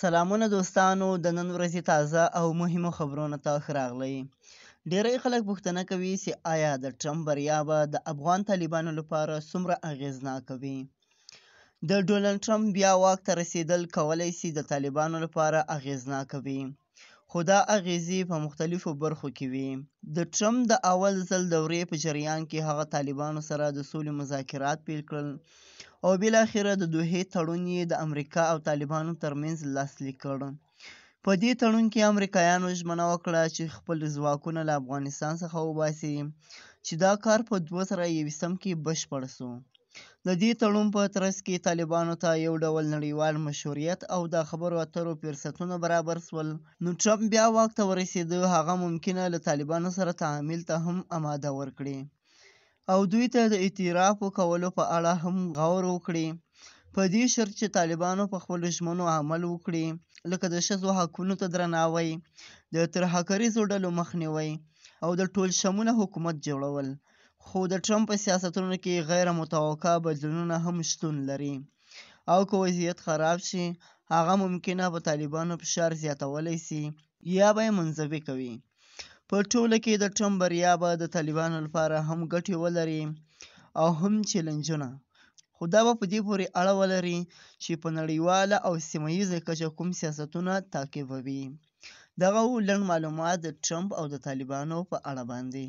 سلامونه دوستانو د نن ورځې تازه او مهمو خبرونو ته ښه راغلی. ډیری خلک پوښتنه کوي چې آیا د ټرمپ بریا به د افغان طالبانو لپاره څومره اغیزناکه وي. د ډونالډ ټرمپ بیا واک ته رسیدل کولی شي د طالبانو لپاره اغیزناکه وي، خو دا اغیزې په مختلفو برخو کې وي. د ټرمپ د اول ځل دورې په جریان کې هغه طالبانو سره د سولې مذاکرات پیل کړل او بالاخره د دوحې تړون یې د امریکا او طالبانو ترمنځ لاسلیک کړ. په دې تړون کې امریکایانو ژمنه وکړه چې خپل ځواکونه له افغانستان څخه وباسي، چې دا کار په 2021 کې بشپړ شو. د دې تړون په ترڅ کې طالبانو ته یو ډول نړیوال مشروعیت او د خبرو اترو فرصتونه برابر شول. نو ټرمپ بیا واک ته ورسېده، هغه ممکنه له طالبانو سره تعامل ته هم آماده ورکړي او دوی ته د اعتراف کولو په اړه هم غور وکړي، په دې شرط چې طالبانو په خپلو ژمنو عمل وکړي، لکه د ښځو حقونو ته درناوی، د ترهګریزو ډلو مخنیوی او د ټول شموله حکومت جوړول. خو د ټرمپ په سیاستونو کې غیر متوقع بدلونونه هم شتون لري او که وضعیت خراب شي، هغه ممکنه په طالبانو فشار زیاتولی شي یا به یې منزوي کوي. په ټوله کې د ټرمپ بریا به د طالبانو لپاره هم ګټې ولري او هم چیلنجونه، خو دا به په دې پورې اړه ولري چې په نړیواله او سیمه ییزه کچه کوم سیاستونه تعقیبوي. دغه لنډ معلومات د ټرمپ او د طالبانو په اړه باندې.